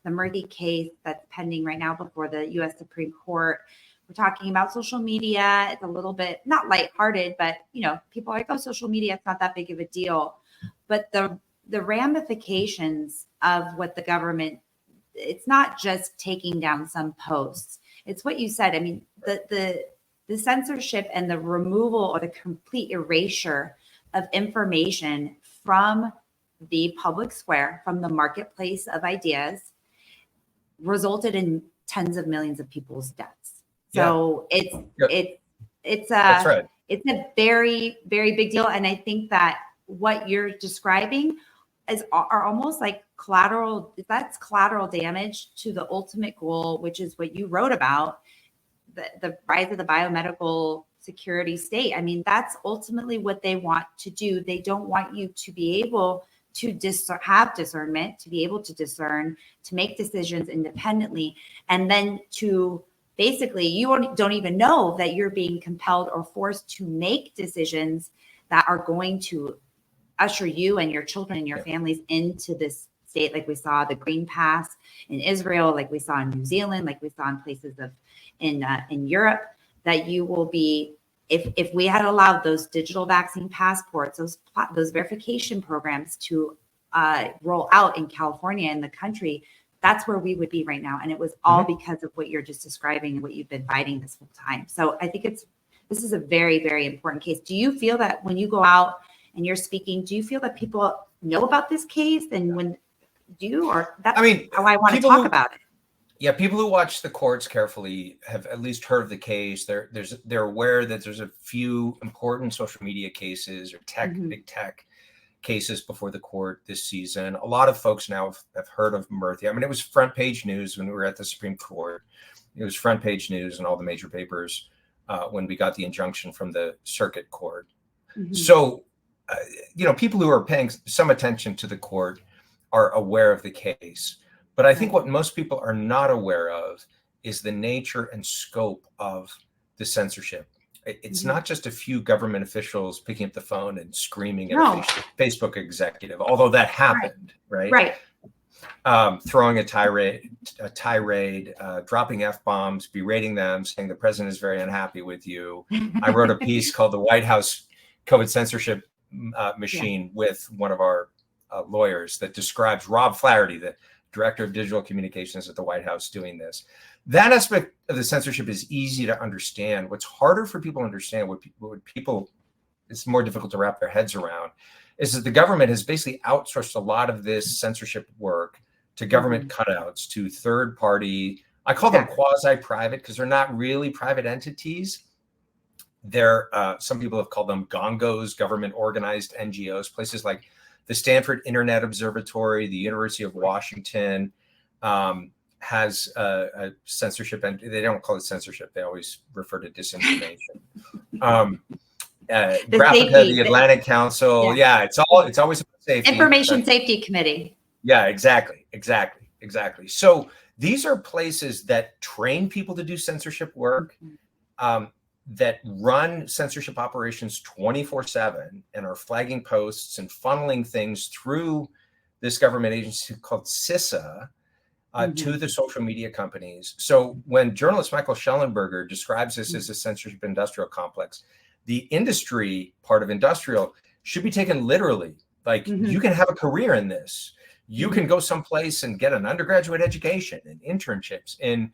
the Murthy case that's pending right now before the U.S. Supreme Court. We're talking about social media. It's a little bit not lighthearted, but people are like, oh, social media, it's not that big of a deal. But the ramifications of what the government, it's not just taking down some posts. It's what you said. I mean, the censorship and the removal or the complete erasure of information from the public square, from the marketplace of ideas, resulted in tens of millions of people's deaths. So it's a very, very big deal. And I think that what you're describing are almost like collateral damage to the ultimate goal, which is what you wrote about, the rise of the biomedical security state. I mean, that's ultimately what they want to do. They don't want you to be able to have discernment, to be able to discern, to make decisions independently, and then to basically, you don't even know that you're being compelled or forced to make decisions that are going to usher you and your children and your families into this state, like we saw the Green Pass in Israel, like we saw in New Zealand, like we saw in places in Europe, that you will be, if we had allowed those digital vaccine passports, those verification programs to roll out in California and the country, that's where we would be right now. And it was all because of what you're just describing and what you've been fighting this whole time. So I think this is a very, very important case. Do you feel that when you go out and you're speaking, do you feel that people know about this case? And when do you, or that's how I want to talk about it. Yeah, people who watch the courts carefully have at least heard of the case. They're aware that there's a few important social media cases or big tech cases before the court this season. A lot of folks now have heard of Murthy. I mean, it was front page news when we were at the Supreme Court. It was front page news in all the major papers when we got the injunction from the circuit court. So, people who are paying some attention to the court are aware of the case. But I think what most people are not aware of is the nature and scope of the censorship. It's not just a few government officials picking up the phone and screaming at a Facebook executive, although that happened, right? Throwing a tirade, dropping F-bombs, berating them, saying the president is very unhappy with you. I wrote a piece called The White House COVID Censorship Machine with one of our lawyers that describes Rob Flaherty, the director of digital communications at the White House, doing this. That aspect of the censorship is easy to understand. What's harder for people to understand, what people it's more difficult to wrap their heads around, is that the government has basically outsourced a lot of this censorship work to government cutouts, to third party. I call them quasi-private because they're not really private entities. They're some people have called them GONGOs, government organized NGOs, places like the Stanford Internet Observatory, the University of Washington has a censorship, and they don't call it censorship. They always refer to disinformation. Graphica, the Atlantic Council. Yeah, it's always about safety. Information Safety Committee. Yeah, exactly. So these are places that train people to do censorship work, that run censorship operations 24/7 and are flagging posts and funneling things through this government agency called CISA to the social media companies. So when journalist Michael Schellenberger describes this as a censorship industrial complex, the industry part of industrial should be taken literally. Like you can have a career in this. You can go someplace and get an undergraduate education and internships in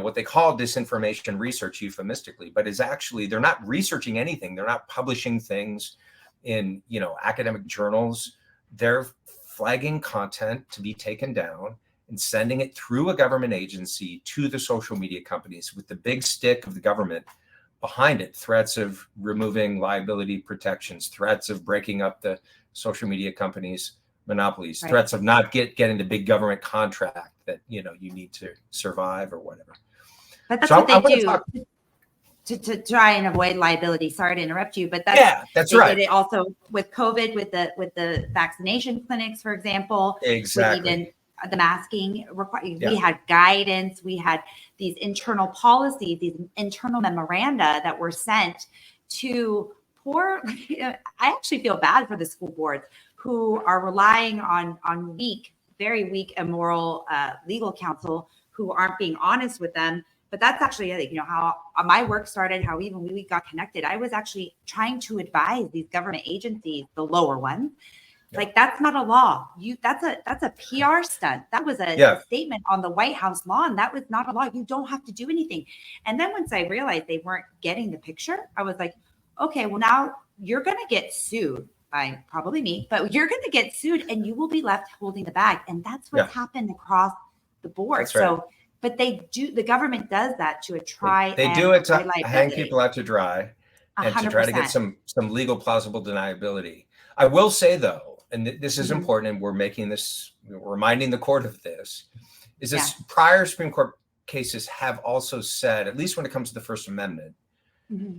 what they call disinformation research euphemistically, but is actually, they're not researching anything. They're not publishing things in, academic journals. They're flagging content to be taken down and sending it through a government agency to the social media companies with the big stick of the government behind it. Threats of removing liability protections, threats of breaking up the social media companies' monopolies, threats of not getting the big government contract that you need to survive or whatever. But that's what they do to try and avoid liability. Sorry to interrupt you, but that's right. Did it also with COVID, with the vaccination clinics, for example. Exactly. With even the masking we had guidance, we had these internal policies, these internal memoranda that were sent to I actually feel bad for the school boards who are relying on weak very weak, immoral legal counsel who aren't being honest with them. But that's actually, you know, how my work started, how even we got connected. I was actually trying to advise these government agencies, the lower ones. Yeah. Like, that's not a law. That's a PR stunt. That was a statement on the White House lawn. That was not a law. You don't have to do anything. And then once I realized they weren't getting the picture, I was like, okay, well, now you're going to get sued by probably me, but you're going to get sued and you will be left holding the bag. And that's what's happened across the board. That's right. So, but the government does that to try. They do it to hang people out to dry and 100%. To try to get some legal plausible deniability. I will say, though, and this is important, and we're reminding the court of this, is this prior Supreme Court cases have also said, at least when it comes to the First Amendment,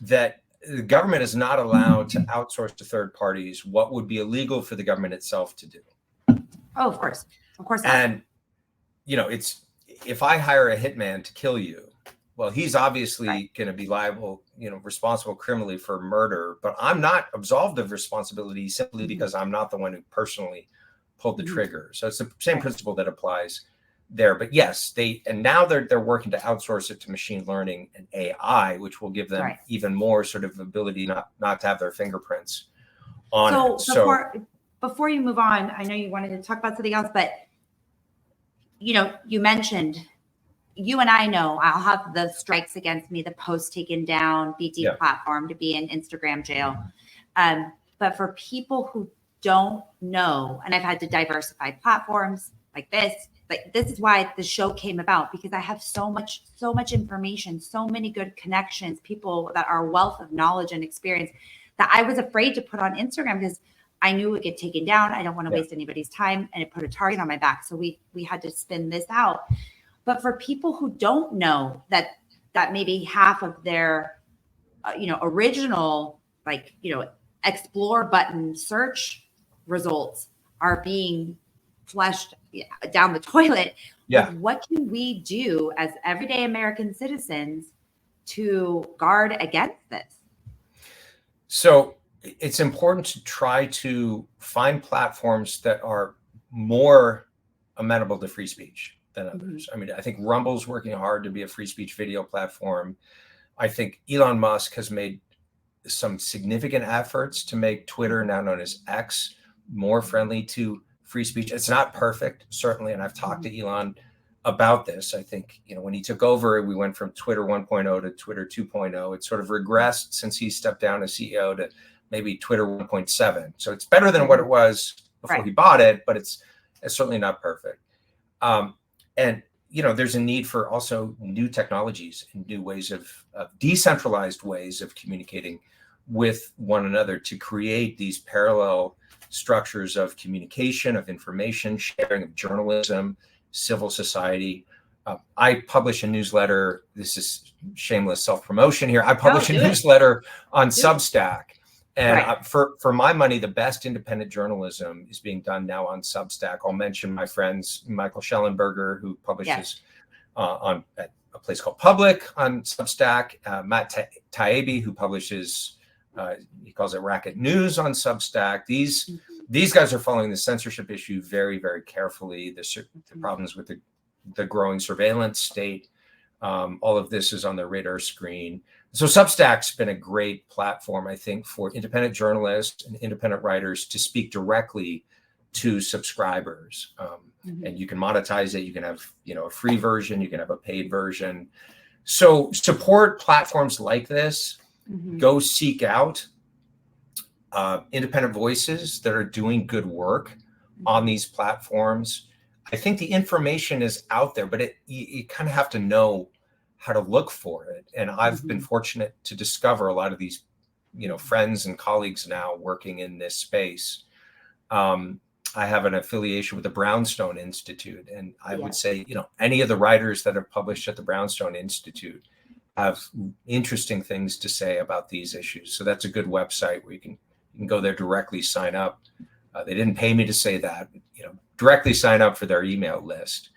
that the government is not allowed to outsource to third parties what would be illegal for the government itself to do. Oh, of course. Of course. And, you know, if I hire a hitman to kill you, well, he's obviously going to be liable, you know, responsible criminally for murder, but I'm not absolved of responsibility simply because I'm not the one who personally pulled the trigger. So it's the same principle that applies there. But yes, now they're working to outsource it to machine learning and AI, which will give them even more sort of ability not to have their fingerprints on it. So before you move on, I know you wanted to talk about something else, but you know, you mentioned, you and I know I'll have the strikes against me, the post taken down, be deplatformed, to be in Instagram jail. But for people who don't know, and I've had to diversify platforms like this is why the show came about, because I have so much information, so many good connections, people that are a wealth of knowledge and experience that I was afraid to put on Instagram because I knew it would get taken down. I don't want to waste anybody's time, and it put a target on my back. So we had to spin this out. But for people who don't know that maybe half of their, original, explore button search results are being flushed down the toilet. What can we do as everyday American citizens to guard against this? So it's important to try to find platforms that are more amenable to free speech than others. I mean, I think Rumble's working hard to be a free speech video platform. I think Elon Musk has made some significant efforts to make Twitter, now known as X, more friendly to free speech. It's not perfect, certainly, and I've talked to Elon about this. I think, when he took over, we went from Twitter 1.0 to Twitter 2.0. It sort of regressed since he stepped down as CEO to maybe Twitter 1.7. So it's better than what it was before he bought it, but it's certainly not perfect. And there's a need for also new technologies and new ways of decentralized ways of communicating with one another to create these parallel structures of communication, of information sharing, of journalism, civil society. I publish a newsletter. This is shameless self-promotion here. I publish a newsletter on Substack. And for my money, the best independent journalism is being done now on Substack. I'll mention my friends, Michael Schellenberger, who publishes at a place called Public on Substack, Matt Taibbi, who publishes, he calls it Racket News on Substack. These guys are following the censorship issue very, very carefully. The problems with the growing surveillance state. All of this is on their radar screen. So Substack's been a great platform, I think, for independent journalists and independent writers to speak directly to subscribers. And you can monetize it. You can have, a free version. You can have a paid version. So support platforms like this. Go seek out independent voices that are doing good work on these platforms. I think the information is out there, but you kind of have to know how to look for it. And I've been fortunate to discover a lot of these, friends and colleagues now working in this space. I have an affiliation with the Brownstone Institute, and I would say, any of the writers that have published at the Brownstone Institute have interesting things to say about these issues. So that's a good website where you can go there directly, sign up. They didn't pay me to say that, directly sign up for their email list.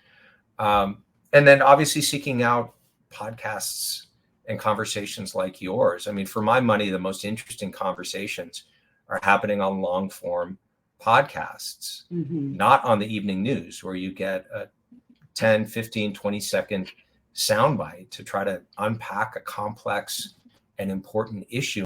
And then obviously seeking out podcasts and conversations like yours. I mean, for my money, the most interesting conversations are happening on long form podcasts, Mhm. not on the evening news, where you get a 10, 15, 20-second soundbite to try to unpack a complex and important issue